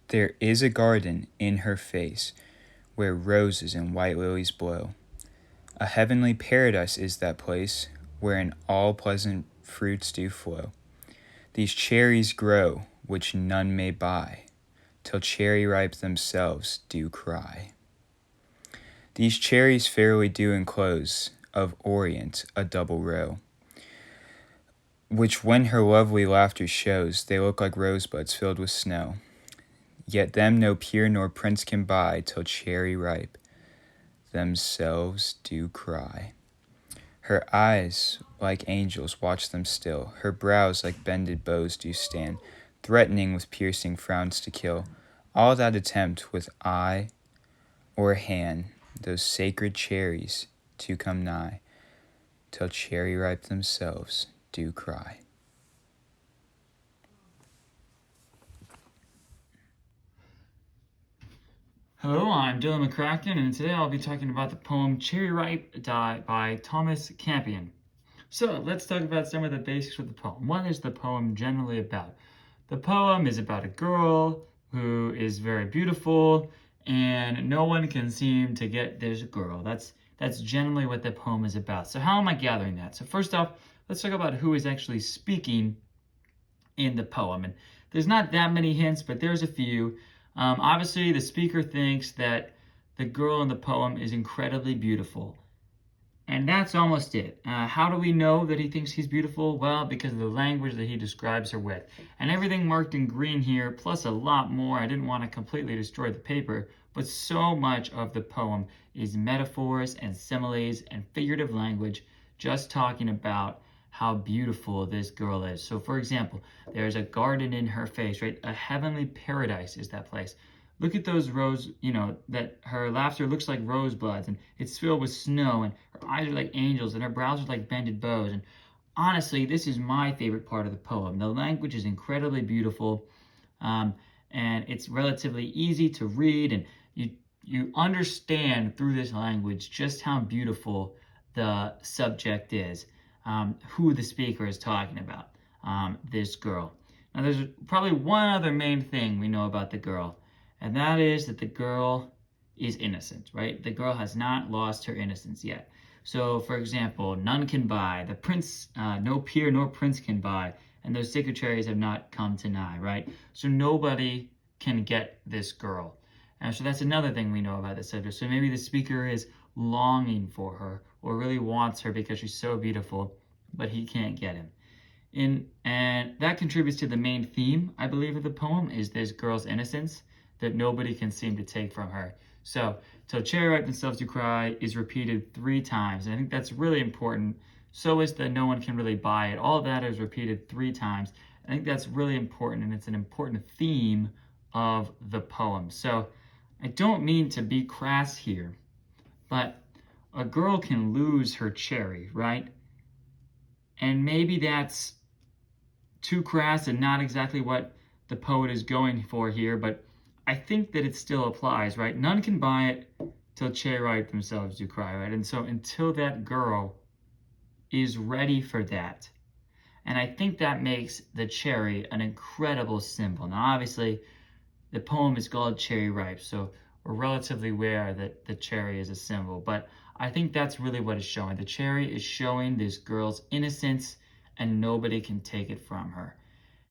There is a garden in her face, where roses and white lilies blow. A heavenly paradise is that place, wherein all pleasant fruits do flow. These cherries grow, which none may buy, till cherry ripe themselves do cry. These cherries fairly do enclose, of Orient a double row, which when her lovely laughter shows, they look like rosebuds filled with snow. Yet them no peer nor prince can buy, till cherry ripe themselves do cry. Her eyes like angels watch them still, her brows like bended bows do stand, threatening with piercing frowns to kill all that attempt with eye or hand those sacred cherries to come nigh, till cherry ripe themselves do cry. Hello, I'm Dillon McCracken, and today I'll be talking about the poem Cherry Ripe by Thomas Campion. So let's talk about some of the basics of the poem. What is the poem generally about? The poem is about a girl who is very beautiful, and no one can seem to get this girl. That's generally what the poem is about. So how am I gathering that? So first off, let's talk about who is actually speaking in the poem. And there's not that many hints, but there's a few. Obviously, the speaker thinks that the girl in the poem is incredibly beautiful. And that's almost it. How do we know that he thinks he's beautiful? Well, because of the language that he describes her with. And everything marked in green here, plus a lot more. I didn't want to completely destroy the paper, but so much of the poem is metaphors and similes and figurative language, just talking about how beautiful this girl is. So, for example, there's a garden in her face, right? A heavenly paradise is that place. Look at those rose, that her laughter looks like rosebuds, and it's filled with snow, and her eyes are like angels, and her brows are like bended bows. And honestly, this is my favorite part of the poem. The language is incredibly beautiful, and it's relatively easy to read, and you understand through this language just how beautiful the subject is, who the speaker is talking about, this girl. Now, there's probably one other main thing we know about the girl, and that is that the girl is innocent, right? The girl has not lost her innocence yet. So, for example, none can buy, the prince, no peer nor prince can buy, and those secretaries have not come to nigh, right? So nobody can get this girl. And so that's another thing we know about the subject. So maybe the speaker is longing for her or really wants her because she's so beautiful, but he can't get him. And that contributes to the main theme, I believe, of the poem, is this girl's innocence that nobody can seem to take from her. So, till cherry ripe themselves to cry is repeated 3 times. And I think that's really important. So is that no one can really buy it. All of that is repeated 3 times. I think that's really important, and it's an important theme of the poem. So, I don't mean to be crass here, but a girl can lose her cherry, right? And maybe that's too crass and not exactly what the poet is going for here, but I think that it still applies, right? None can buy it till cherry ripe themselves do cry, right? And so until that girl is ready for that, and I think that makes the cherry an incredible symbol. Now, obviously, the poem is called Cherry Ripe, so we're relatively aware that the cherry is a symbol, but I think that's really what it's showing. The cherry is showing this girl's innocence, and nobody can take it from her.